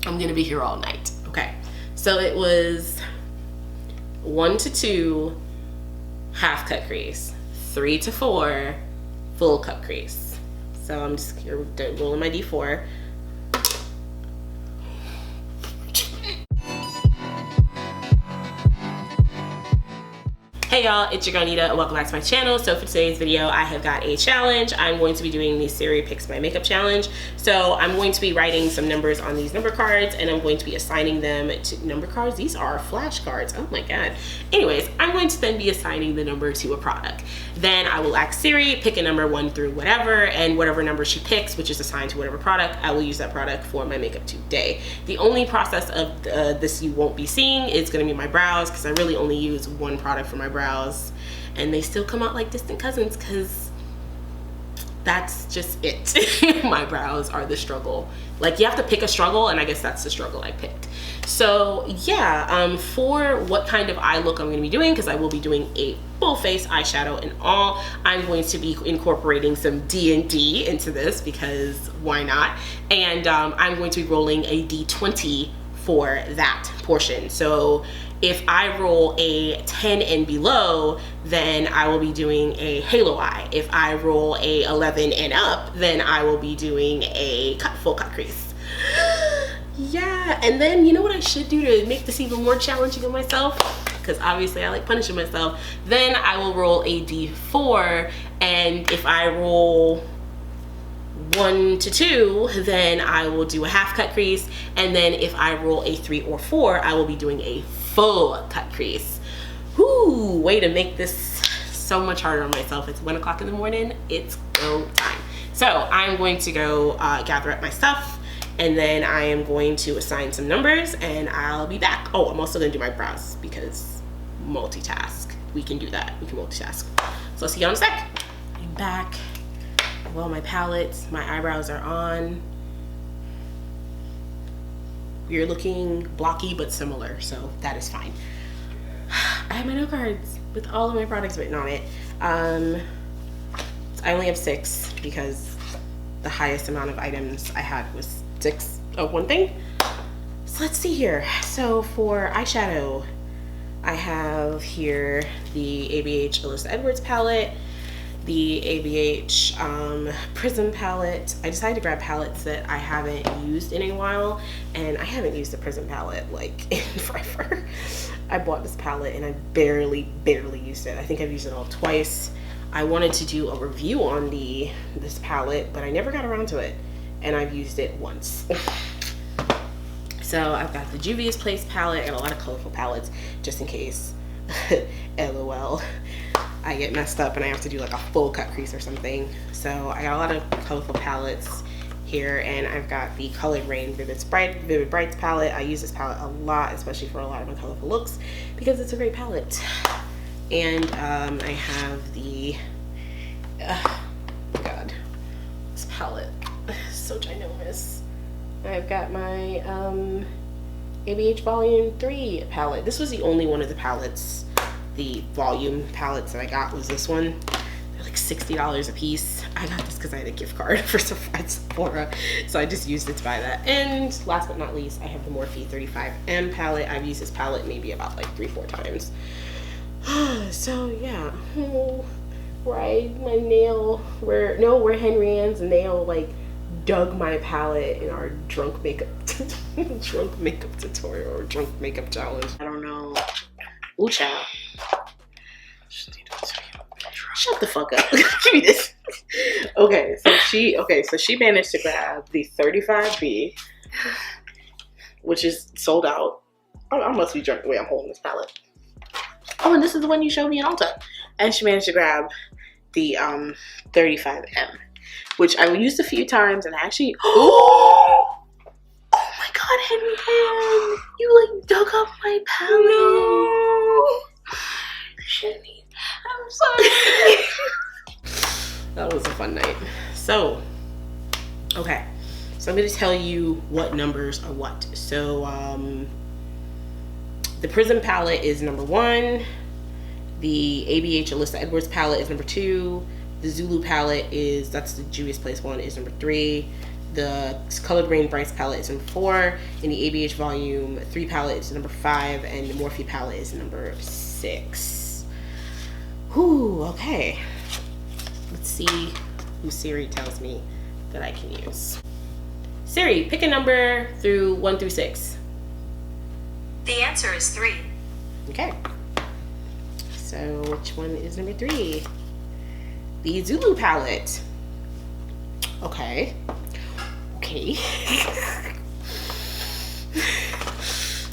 I'm gonna be here all night. Okay, so it was 1 to 2 half cut crease, 3 to 4 full cut crease. So I'm just rolling my D4. Hey y'all, it's your girl Nida and welcome back to my channel. So for today's video, I have got a challenge. I'm going to be doing the Siri Picks My Makeup challenge. So I'm going to be writing some numbers on these number cards and I'm going to be assigning them to number cards. These are flashcards, oh my God. Anyways, I'm going to then be assigning the number to a product. Then I will ask Siri, pick a number 1 through whatever, and whatever number she picks, which is assigned to whatever product, I will use that product for my makeup today. The only process of this you won't be seeing is gonna be my brows, because I really only use one product for my brows, and they still come out like distant cousins because that's just it. My brows are the struggle. Like, you have to pick a struggle, and I guess that's the struggle I picked. So yeah, for what kind of eye look I'm going to be doing, because I will be doing a full face eyeshadow and all, I'm going to be incorporating some D&D into this because why not? And I'm going to be rolling a D20 for that portion. So if I roll a 10 and below, then I will be doing a halo eye. If I roll a 11 and up, then I will be doing a full cut crease. Yeah, and then you know what I should do to make this even more challenging on myself? Because obviously I like punishing myself. Then I will roll a D4, and if I roll 1 to 2, then I will do a half cut crease, and then if I roll a 3 or 4, I will be doing a full cut crease. Whoo, way to make this so much harder on myself. It's 1 o'clock in the morning, it's go time. So I'm going to go gather up my stuff, and then I am going to assign some numbers and I'll be back. Oh, I'm also gonna do my brows because multitask. We can do that, we can multitask. So I'll see you in a sec. I'm back. Well, my palettes, my eyebrows are on. You're looking blocky but similar, so that is fine. I have my note cards with all of my products written on it. I only have 6 because the highest amount of items I had was 6 of one thing. So let's see here. So for eyeshadow, I have here the ABH Alyssa Edwards palette, the ABH Prism palette. I decided to grab palettes that I haven't used in a while, and I haven't used the Prism palette like in forever. I bought this palette and I barely used it. I think I've used it all twice. I wanted to do a review on this palette, but I never got around to it, and I've used it once. So I've got the Juvia's Place palette. I got a lot of colorful palettes just in case. LOL. I get messed up and I have to do like a full cut crease or something. So I got a lot of colorful palettes here, and I've got the Colored Rain Vivid Brights palette. I use this palette a lot, especially for a lot of my colorful looks, because it's a great palette. And I have the God, this palette is so ginormous. I've got my ABH Volume 3 palette. This was the only one of the palettes, the volume palettes that I got was this one. They're like $60 a piece. I got this because I had a gift card for Sephora, so I just used it to buy that. And last but not least, I have the Morphe 35M palette. I've used this palette maybe about like 3-4 times. So yeah, right, my nail, where Henry Ann's nail like dug my palette in our drunk makeup tutorial or drunk makeup challenge. I don't know. Ooh, child. Shut the fuck up. Give me this. Okay, so she managed to grab the 35B, which is sold out. I must be drunk the way I'm holding this palette. Oh, and this is the one you showed me in Ulta. And she managed to grab the 35M, which I used a few times, and I actually oh my God, Henry Ann, you like dug up my palette. No. Shouldn't. I'm sorry. That was a fun night. So, okay. So I'm going to tell you what numbers are what. So, the Prism palette is number 1. The ABH Alyssa Edwards palette is number 2. The Zulu palette that's the Juvia's Place one, is number 3. The Colored Rain Brights palette is number 4, and the ABH Volume 3 palette is number 5, and the Morphe palette is number 6. Whew, okay. Let's see who Siri tells me that I can use. Siri, pick a number through 1 through 6. The answer is 3. Okay. So which one is number 3? The Zulu palette. Okay. Okay.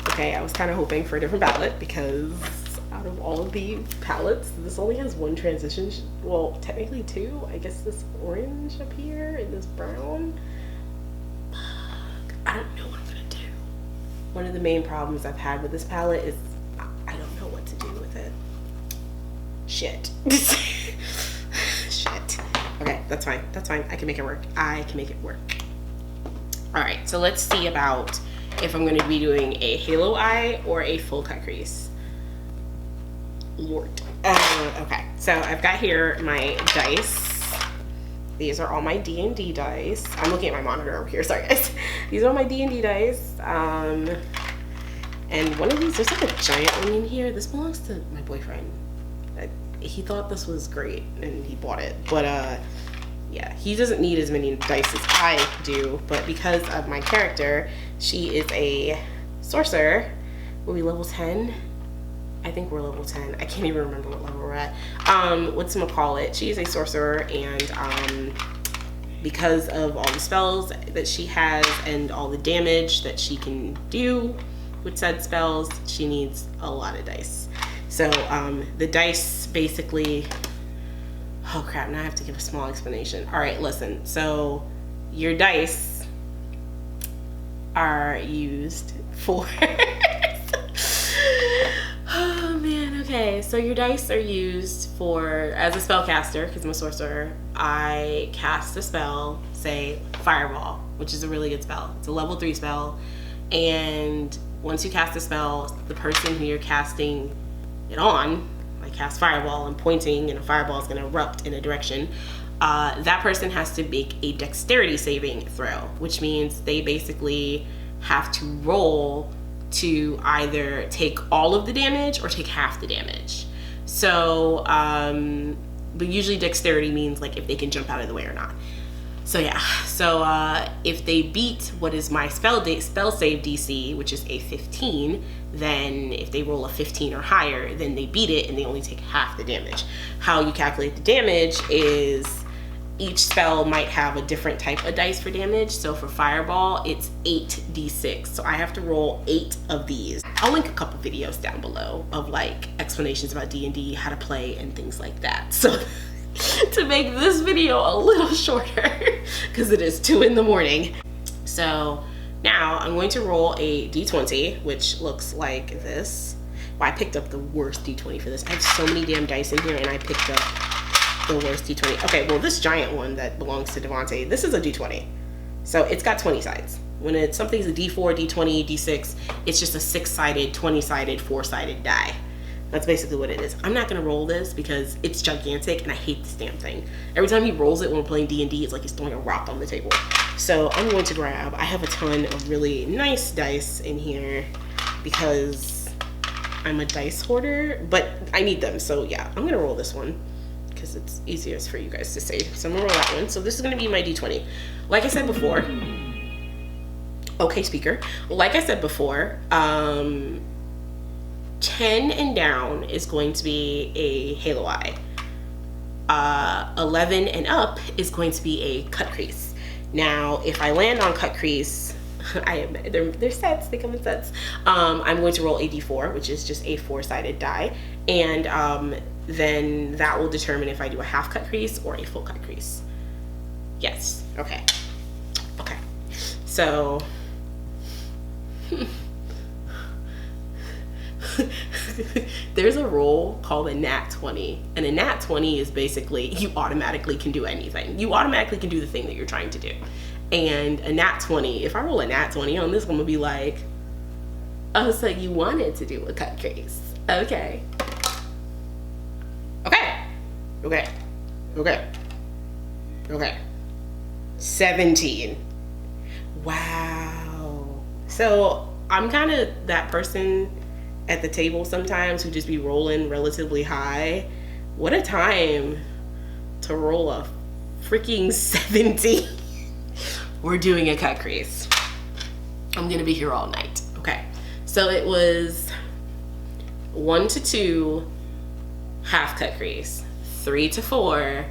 Okay, I was kind of hoping for a different palette because out of all of the palettes, this only has one transition. Well, technically 2. I guess this orange up here and this brown. I don't know what I'm gonna do. One of the main problems I've had with this palette is I don't know what to do with it. Shit. Shit. Okay, that's fine. That's fine. I can make it work. I can make it work. All right, so let's see about if I'm going to be doing a halo eye or a full cut crease. Lord. Okay, so I've got here my dice. These are all my D&D dice. I'm looking at my monitor over here. Sorry, guys. These are all my D&D dice. And one of these, there's like a giant one in here. This belongs to my boyfriend. He thought this was great and he bought it. But yeah, he doesn't need as many dice as I do. But because of my character, she is a sorcerer. Were we level 10? I think we're level 10. I can't even remember what level we're at. Whatchamacallit, she is a sorcerer, and because of all the spells that she has and all the damage that she can do with said spells, she needs a lot of dice. So the dice basically, oh crap, now I have to give a small explanation. All right, listen, so your dice are used for oh man, okay, so your dice are used for, as a spellcaster, because I'm a sorcerer, I cast a spell, say Fireball, which is a really good spell. It's a level 3 spell, and once you cast a spell, the person who you're casting it on, like cast Fireball, I'm pointing and a fireball is going to erupt in a direction, that person has to make a dexterity saving throw, which means they basically have to roll to either take all of the damage or take half the damage. So, but usually dexterity means like if they can jump out of the way or not. So yeah, so if they beat what is my spell save DC, which is a 15, then if they roll a 15 or higher, then they beat it and they only take half the damage. How you calculate the damage is each spell might have a different type of dice for damage. So for Fireball, it's 8d6. So I have to roll 8 of these. I'll link a couple videos down below of like explanations about D&D, how to play and things like that. So to make this video a little shorter, because it is 2 in the morning. So now I'm going to roll a d20, which looks like this. Well, I picked up the worst d20 for this. I have so many damn dice in here and I picked up the worst d20. Okay, well this giant one that belongs to Devontae, this is a d20. So it's got 20 sides. When it's something's a d4, d20, d6, it's just a 6-sided, 20-sided, 4-sided die. That's basically what it is. I'm not gonna roll this because it's gigantic and I hate this damn thing. Every time he rolls it when we're playing D&D, it's like he's throwing a rock on the table. So I'm going to grab, I have a ton of really nice dice in here because I'm a dice hoarder, but I need them. So yeah, I'm gonna roll this one because it's easiest for you guys to see. So I'm gonna roll that one. So this is gonna be my d20. Like I said before, okay speaker, like I said before, 10 and down is going to be a halo eye. 11 and up is going to be a cut crease. Now, if I land on cut crease, they're sets, they come in sets. I'm going to roll a d4, which is just a 4-sided die. And then that will determine if I do a half cut crease or a full cut crease. Yes, okay. Okay, so, there's a roll called a nat 20, and a nat 20 is basically you automatically can do anything. You automatically can do the thing that you're trying to do. And a nat 20, if I roll a nat 20 on this one, will be like, oh, so you wanted to do a cut crease. Okay. Okay. Okay. Okay. Okay. 17. Wow. So I'm kind of that person at the table sometimes who just be rolling relatively high. What a time to roll a freaking 70. We're doing a cut crease. I'm gonna be here all night. Okay, so it was 1 to 2 half cut crease, 3 to 4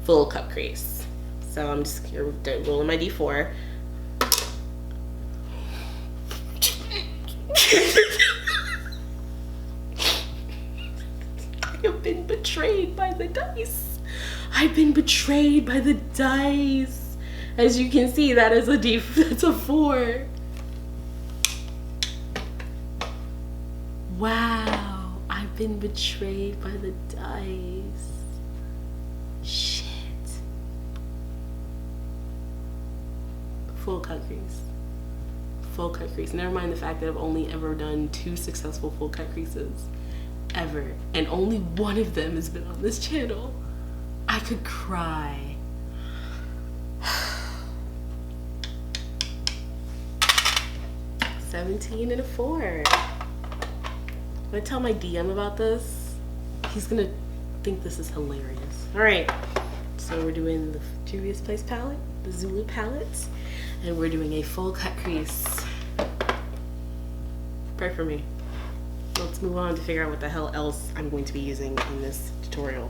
full cut crease. So I'm just rolling my D4. I have been betrayed by the dice. I've been betrayed by the dice. As you can see, that is that's a 4. Wow, I've been betrayed by the dice. Shit. Full cut crease. Full cut crease. Never mind the fact that I've only ever done 2 successful full cut creases. Ever. And only one of them has been on this channel. I could cry. 17 and a 4. When I tell my DM about this, he's gonna think this is hilarious. All right, so we're doing the Juvia's Place palette, the Zulu palette, and we're doing a full cut crease. Pray for me. Let's move on to figure out what the hell else I'm going to be using in this tutorial.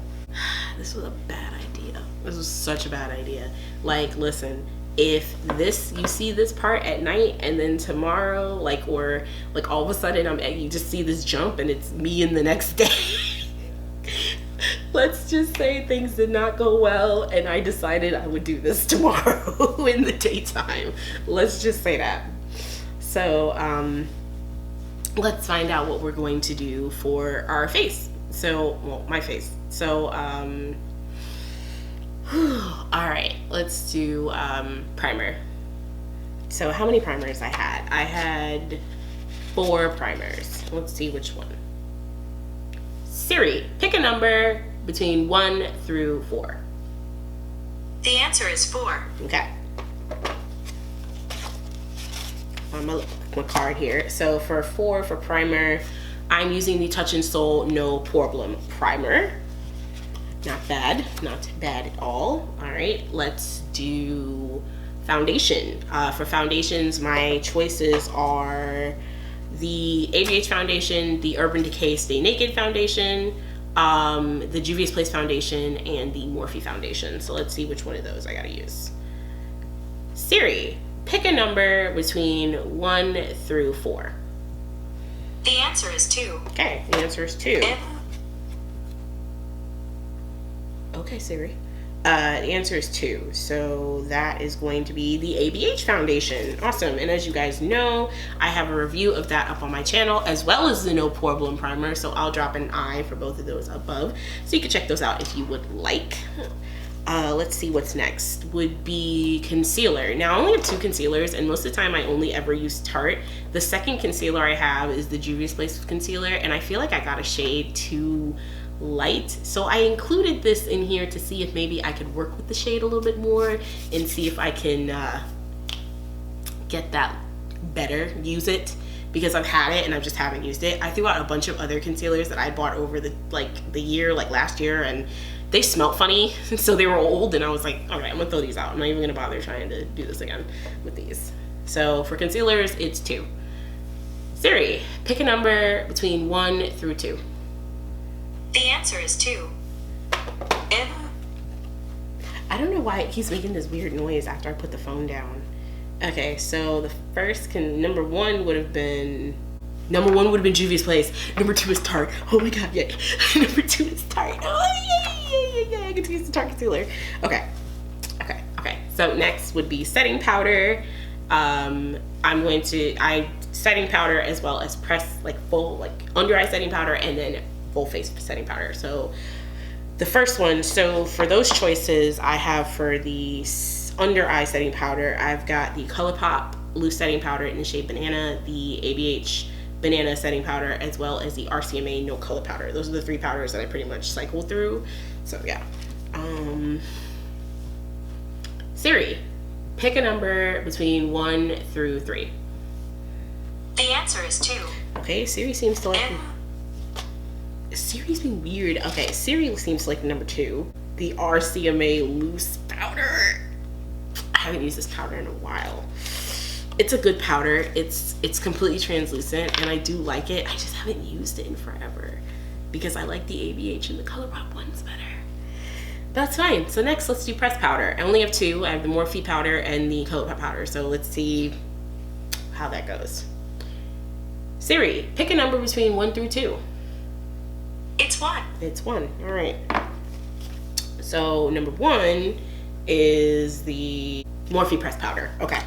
This was a bad idea. This was such a bad idea. Like, listen, if you see this part at night and then tomorrow, like, or like all of a sudden you just see this jump and it's me in the next day. Let's just say things did not go well and I decided I would do this tomorrow in the daytime. Let's just say that. So, let's find out what we're going to do for our face. So, well, my face. So, all right, let's do primer. So how many primers I had? I had 4 primers. Let's see which one. Siri, pick a number between 1 through 4. The answer is 4. Okay. On my card here. So for 4 for primer, I'm using the Touch in Sol No Problem primer. Not bad, not bad at all. All right, let's do foundation. For foundations, my choices are the ABH foundation, the Urban Decay Stay Naked foundation, the Juvia's Place foundation, and the Morphe foundation. So let's see which one of those I gotta use. Siri, pick a number between 1 through 4. The answer is 2. Okay, the answer is 2. Okay, Siri. The answer is 2. So that is going to be the ABH foundation. Awesome. And as you guys know, I have a review of that up on my channel, as well as the No Problem primer. So I'll drop an I for both of those above, so you can check those out if you would like. Let's see what's next. Would be concealer. Now I only have 2 concealers, and most of the time I only ever use Tarte. The second concealer I have is the Juvia's Place concealer, and I feel like I got a shade too light, so I included this in here to see if maybe I could work with the shade a little bit more and see if I can get that better, use it, because I've had it and I just haven't used it. I threw out a bunch of other concealers that I bought over the year, like last year, and they smelled funny, so they were old, and I was like, all right, I'm gonna throw these out. I'm not even gonna bother trying to do this again with these. So for concealers, it's 2. Siri, pick a number between 1 through 2. The answer is 2. I don't know why it keeps making this weird noise after I put the phone down. Okay, so the first number 1 would have been Juvia's Place. Number 2 is Tarte. Oh my god, yay. Number 2 is Tarte. Oh yeah, I get to use the Tarte concealer. Okay. So next would be setting powder. Setting powder as well as press full under eye setting powder, and then full face setting powder. So the first one, so for those choices I have for the under eye setting powder, I've got the ColourPop loose setting powder in the shade Banana, the ABH Banana setting powder, as well as the RCMA no color powder. Those are the 3 powders that I pretty much cycle through. So yeah. Siri, pick a number between 1 through 3. The answer is 2. Okay, Siri seems to like... Siri's being weird. Okay, Siri seems to like number 2. The RCMA loose powder. I haven't used this powder in a while. It's a good powder. It's completely translucent and I do like it. I just haven't used it in forever because I like the ABH and the ColourPop ones better. That's fine. So next, let's do pressed powder. I only have 2. I have the Morphe powder and the ColourPop powder. So let's see how that goes. Siri, pick a number between 1 through 2. It's 1. It's 1. All right. So number 1 is the Morphe pressed powder. Okay.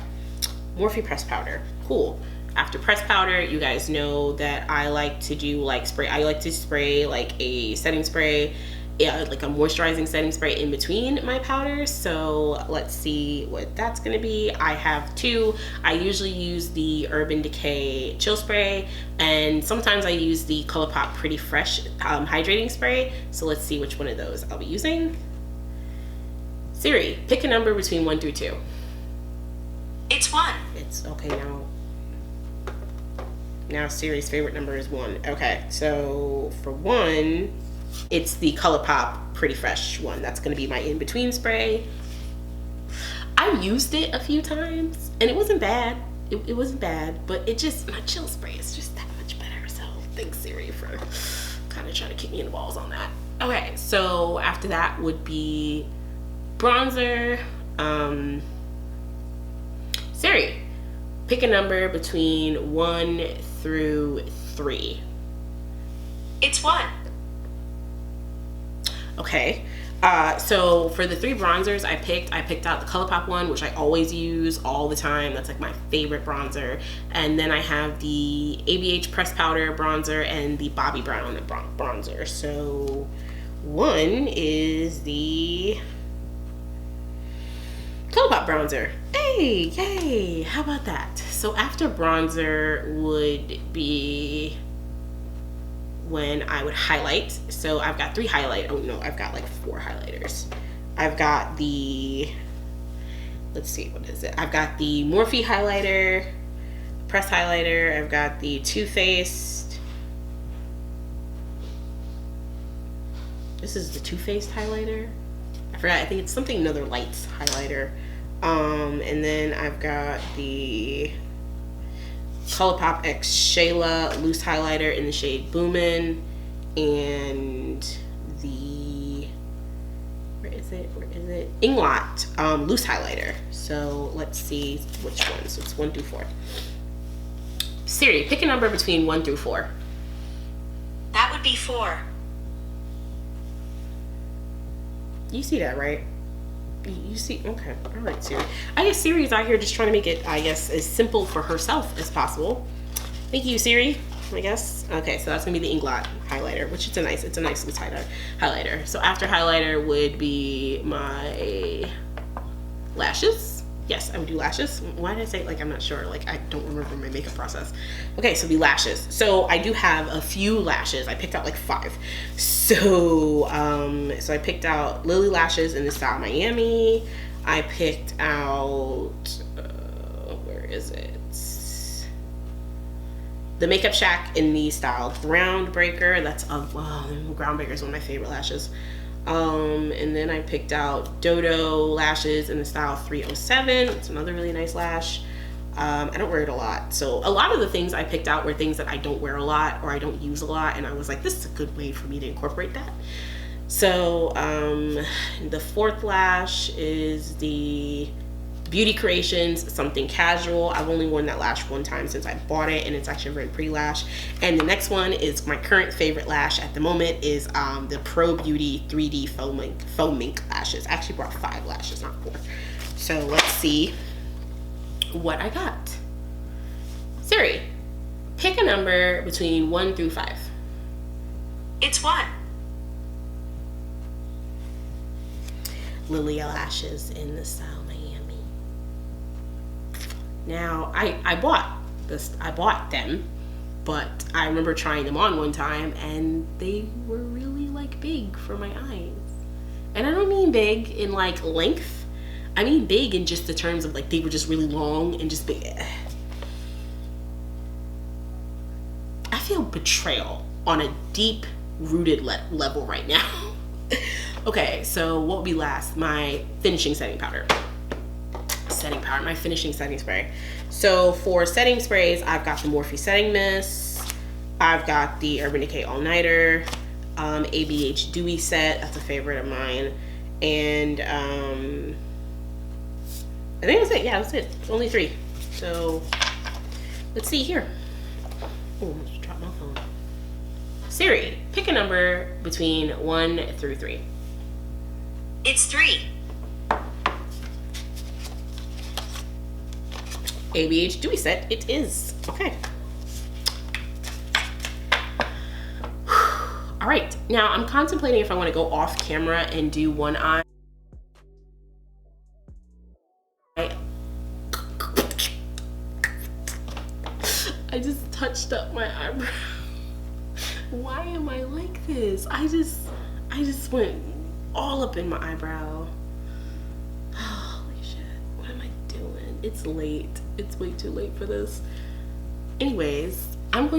Morphe pressed powder. Cool. After pressed powder, you guys know that I like to do like spray. I like to spray like a setting spray, like a moisturizing setting spray in between my powders. So let's see what that's gonna be. I have 2. I usually use the Urban Decay Chill Spray, and sometimes I use the ColourPop Pretty Fresh hydrating spray. So let's see which one of those I'll be using. Siri, pick a number between 1 through 2. It's 1. It's okay now. Now Siri's favorite number is 1. Okay, so for 1, it's the ColourPop Pretty Fresh one. That's gonna be my in-between spray. I've used it a few times and it wasn't bad. It wasn't bad, but it just, my chill spray is just that much better. So thanks Siri for kind of trying to kick me in the balls on that. Okay, so after that would be bronzer. Siri, pick a number between 1 through 3. It's 1. Okay, so for the 3 bronzers I picked out the ColourPop one, which I always use all the time. That's like my favorite bronzer. And then I have the ABH pressed powder bronzer and the Bobbi Brown bronzer. So 1 is the ColourPop bronzer. Hey, yay, how about that? So after bronzer would be when I would highlight. So I've got 3 highlight, oh no, I've got like 4 highlighters. I've got the, let's see, what is it? I've got the Morphe highlighter, press highlighter. I've got the Too Faced. This is the Too Faced highlighter. I forgot, I think it's something, another lights highlighter. And then I've got the ColourPop X Shayla loose highlighter in the shade Boomin', and the, where is it, Inglot loose highlighter. So let's see which one. So it's 1 through 4. Siri, pick a number between 1 through 4. That would be 4. You see that, right? You see, okay, all right, Siri. I guess Siri's out here just trying to make it, I guess, as simple for herself as possible. Thank you, Siri, I guess. Okay, so that's gonna be the Inglot highlighter, which it's a nice loose highlighter. So after highlighter would be my lashes. Yes, I would do lashes. Why did I say, like, I'm not sure, like, I don't remember my makeup process. Okay, so the lashes. So I do have a few lashes. I picked out like 5. So, so I picked out Lily lashes in the style Miami. I picked out, where is it? The Makeup Shack in the style Groundbreaker. That's, Groundbreaker is one of my favorite lashes. And then I picked out Dodo lashes in the style 307. It's another really nice lash. I don't wear it a lot. So a lot of the things I picked out were things that I don't wear a lot or I don't use a lot. And I was like, this is a good way for me to incorporate that. So the 4th lash is the Beauty Creations Something Casual. I've only worn that lash 1 time since I bought it, and it's actually a very pretty lash. And the next one is my current favorite lash at the moment is the Pro Beauty 3D Faux Mink lashes. I actually brought 5 lashes, not 4. So let's see what I got. Siri, pick a number between 1 through 5. It's 1. Lilia lashes in the style Miami. Now I bought them, but I remember trying them on one time and they were really like big for my eyes. And I don't mean big in like length. I mean big in just the terms of like they were just really long and just big. I feel betrayal on a deep rooted level right now. Okay, so what would be last? My finishing setting powder. My finishing setting spray. So for setting sprays, I've got the Morphe setting mist. I've got the Urban Decay All Nighter, ABH Dewy Set. That's a favorite of mine. And I think that's it. Yeah, that's it. It's only 3. So let's see here. Oh, I just dropped my phone. Siri, pick a number between 1 through 3. It's 3. ABH Dewy Set, it is. Okay. All right, now I'm contemplating if I want to go off camera and do one eye. I just touched up my eyebrow. Why am I like this? I just went all up in my eyebrow. Holy shit, what am I doing? It's late. It's way too late for this. Anyways, I'm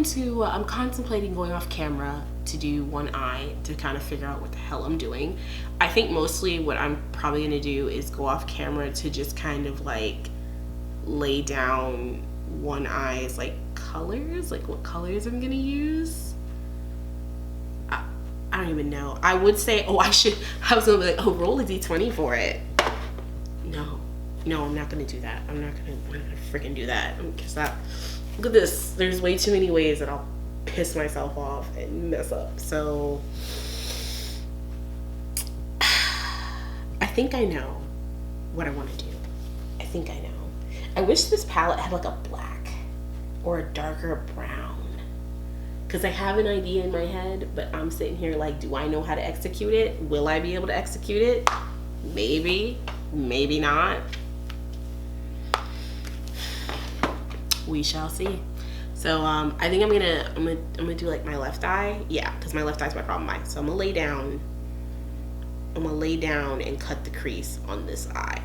contemplating going off camera to do one eye to kind of figure out what the hell I'm doing. I think mostly what I'm probably gonna do is go off camera to just kind of like lay down one eye's like colors, like what colors I'm gonna use. I don't even know. I would say, I was gonna be like, roll a d20 for it. No, I'm not gonna do that. I'm not gonna freaking do that. Because look at this. There's way too many ways that I'll piss myself off and mess up. So I think I know what I want to do. I think I know. I wish this palette had like a black or a darker brown, because I have an idea in my head, but I'm sitting here like, do I know how to execute it? Will I be able to execute it? Maybe, maybe not. We shall see. So I think I'm gonna do like my left eye. Yeah, because my left eye is my problem eye. So I'm gonna lay down and cut the crease on this eye,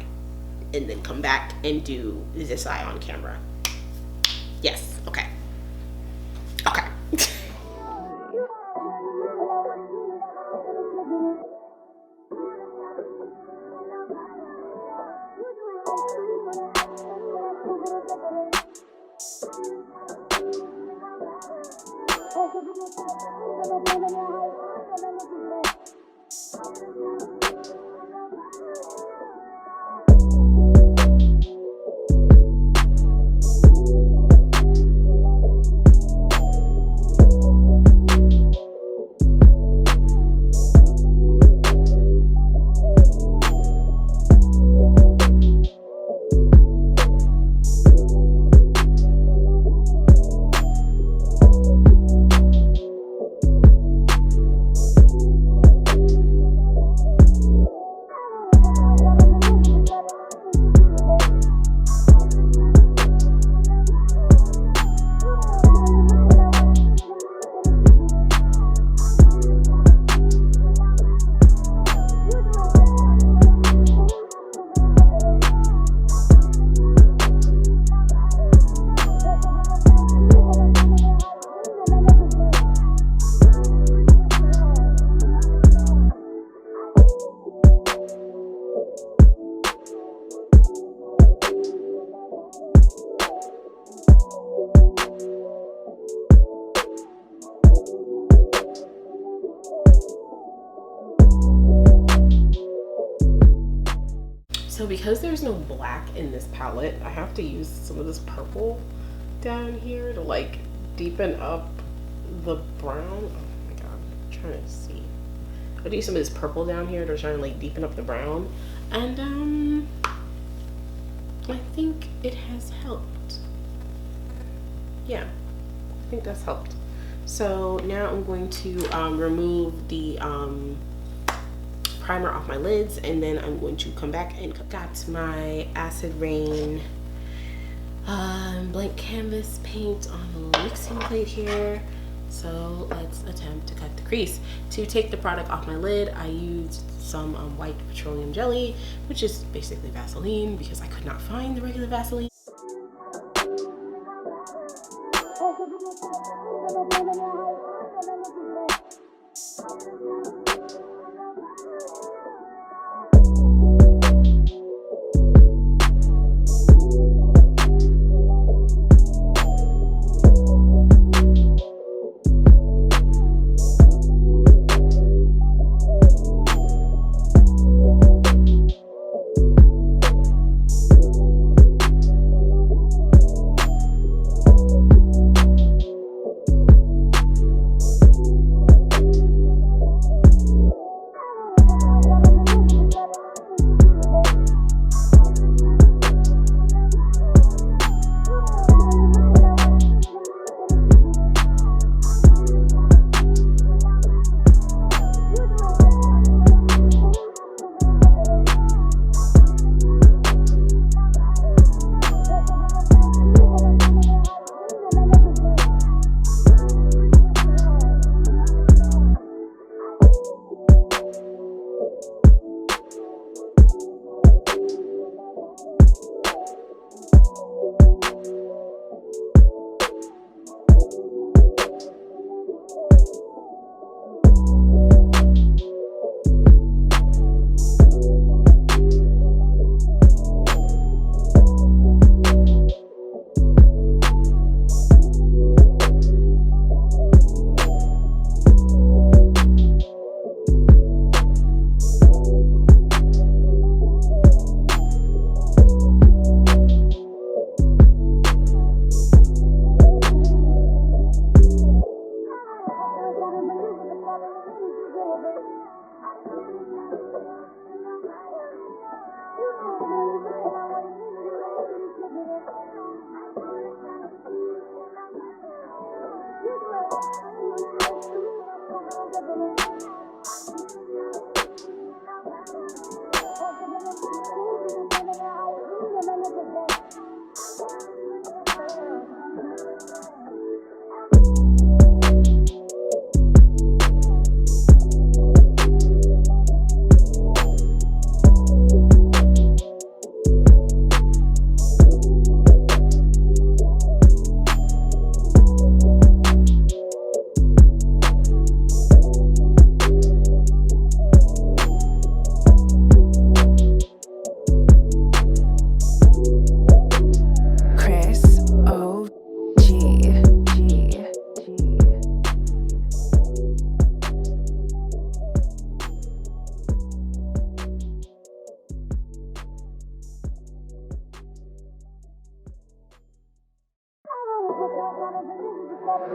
and then come back and do this eye on camera. Yes, okay. Okay. So because there's no black in this palette, I have to use some of this purple down here to like deepen up the brown. Oh my god, I'm trying to see. I'll do some of this purple down here to try and like deepen up the brown. And I think it has helped. Yeah, I think that's helped. So now I'm going to remove the primer off my lids, and then I'm going to come back and got my Acid Rain blank canvas paint on the mixing plate here. So let's attempt to cut the crease. To take the product off my lid, I used some white petroleum jelly, which is basically Vaseline because I could not find the regular Vaseline.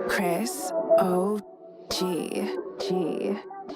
Chris O G G G.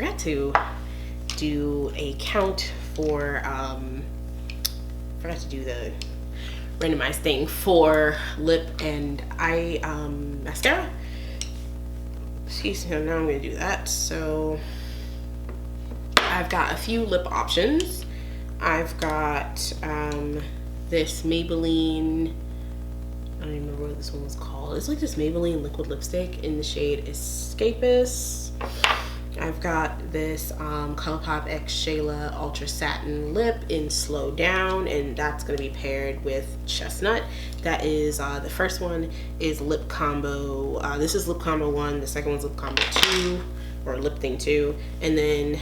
forgot to do a count for, forgot to do the randomized thing for lip and eye mascara. Excuse me, now I'm gonna do that. So I've got a few lip options. I've got this Maybelline, I don't even remember what this one was called. It's like this Maybelline liquid lipstick in the shade Escapist. I've got this ColourPop X Shayla Ultra Satin Lip in Slow Down, and that's going to be paired with Chestnut. That is, the first one is Lip Combo. This is Lip Combo 1, the second one's Lip Combo 2, or Lip Thing 2, and then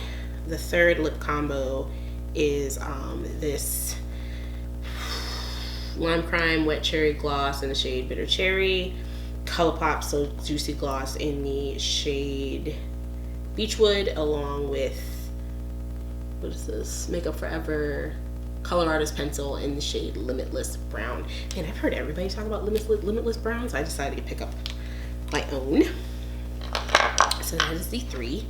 the third lip combo is this Lime Crime Wet Cherry Gloss in the shade Bitter Cherry, ColourPop So Juicy Gloss in the shade Beechwood, along with, what is this, Makeup Forever Color Artist Pencil in the shade Limitless Brown. And I've heard everybody talk about Limitless Brown, so I decided to pick up my own. So that is the 3.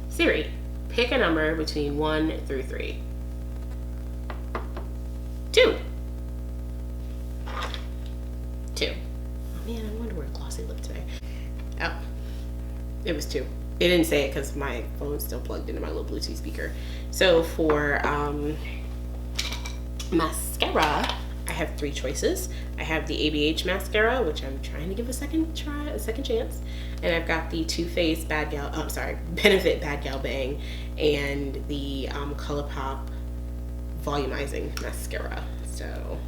Siri, pick a number between 1 through 3. 2. 2. Oh man, I wonder where glossy lip today. Oh, it was 2. It didn't say it because my phone's still plugged into my little Bluetooth speaker. So for mascara, I have 3 choices. I have the ABH mascara, which I'm trying to give a second chance, and I've got the Too Faced Benefit Bad Gal Bang, and the ColourPop Volumizing mascara. So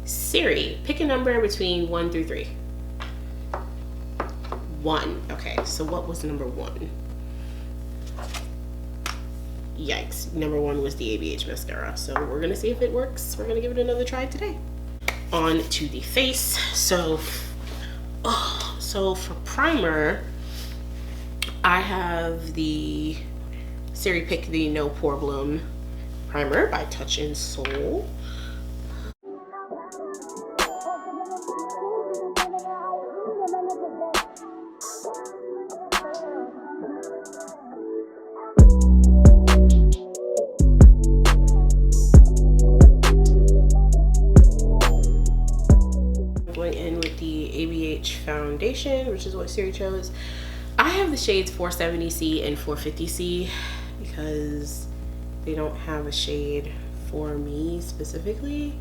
Siri, pick a number between 1 through 3. 1. Okay, so what was number 1? Yikes, number 1 was the ABH mascara. So we're gonna see if it works. We're gonna give it another try today. On to the face. So for primer, I have the Siri pick the No Pore Bloom primer by Touch in Soul. Going in with the ABH foundation, which is what Siri chose. I have the shades 470C and 450C because they don't have a shade for me specifically.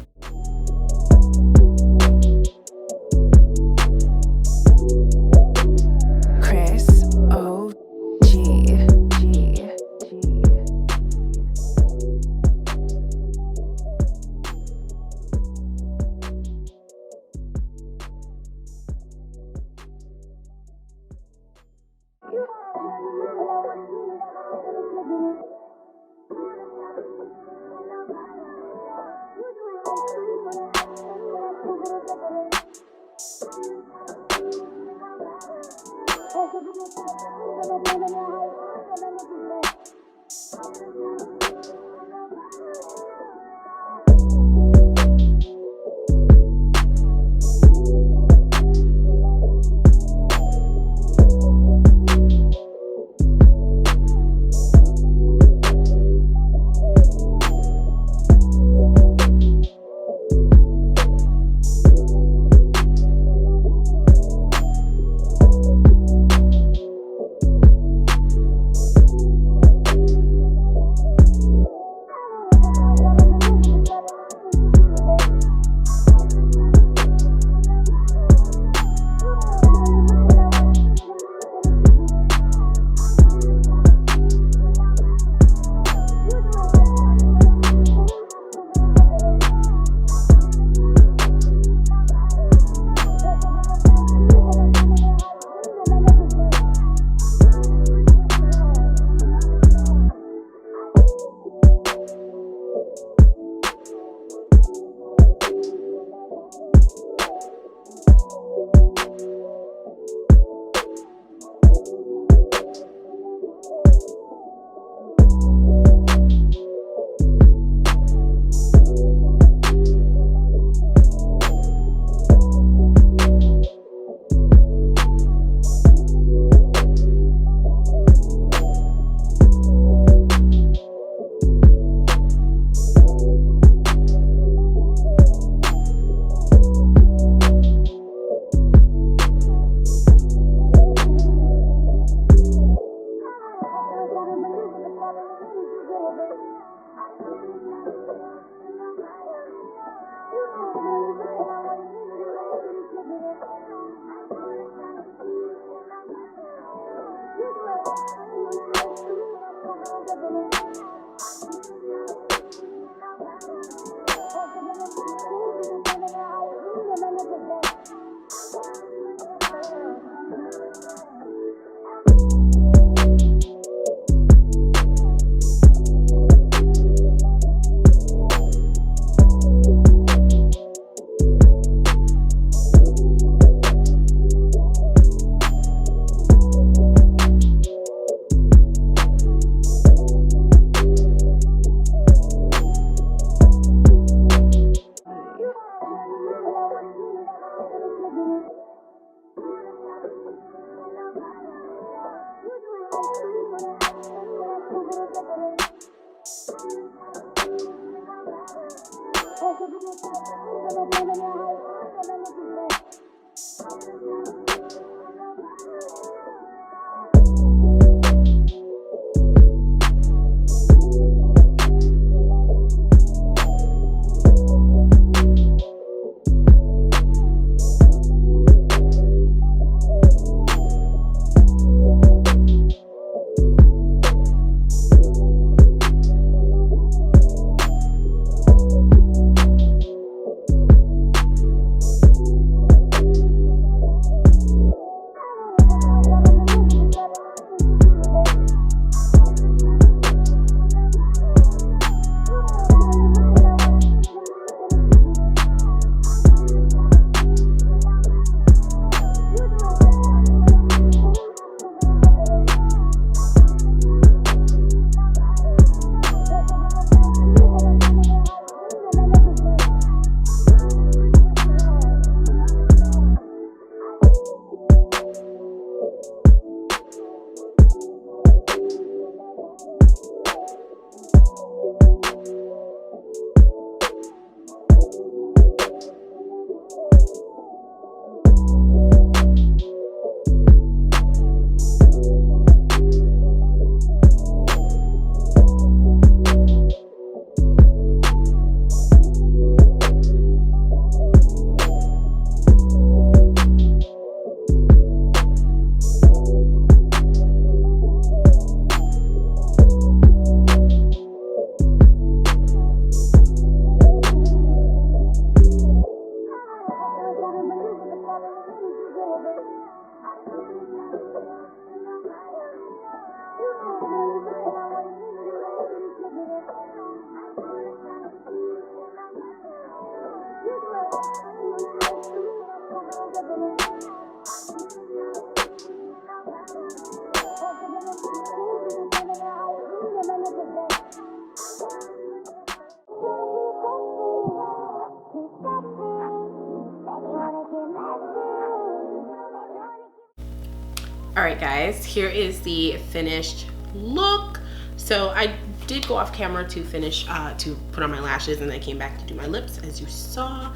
All right guys, here is the finished look. So I did go off camera to finish to put on my lashes, and I came back to do my lips as you saw.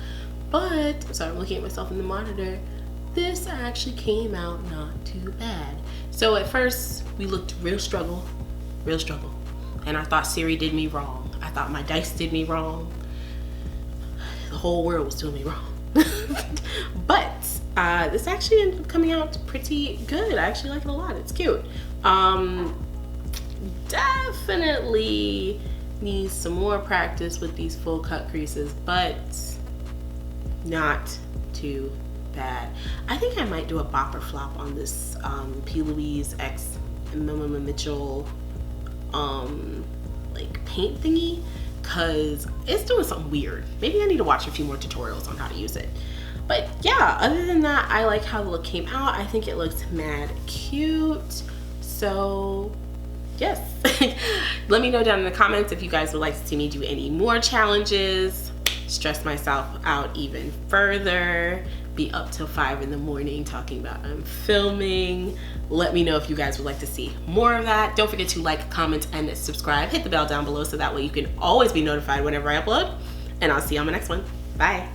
But sorry, I'm looking at myself in the monitor. This actually came out not too bad. So at first we looked real struggle, and I thought Siri did me wrong. I thought my dice did me wrong. The whole world was doing me wrong. But this actually ended up coming out pretty good. I actually like it a lot. It's cute. Definitely needs some more practice with these full cut creases, but not too bad. I think I might do a bopper flop on this P. Louise X Mitchell like paint thingy, because it's doing something weird. Maybe I need to watch a few more tutorials on how to use it. But yeah, other than that, I like how the look came out. I think it looks mad cute. So yes, let me know down in the comments if you guys would like to see me do any more challenges, stress myself out even further, be up till 5 in the morning talking about I'm filming. Let me know if you guys would like to see more of that. Don't forget to like, comment, and subscribe. Hit the bell down below so that way you can always be notified whenever I upload. And I'll see you on my next one. Bye.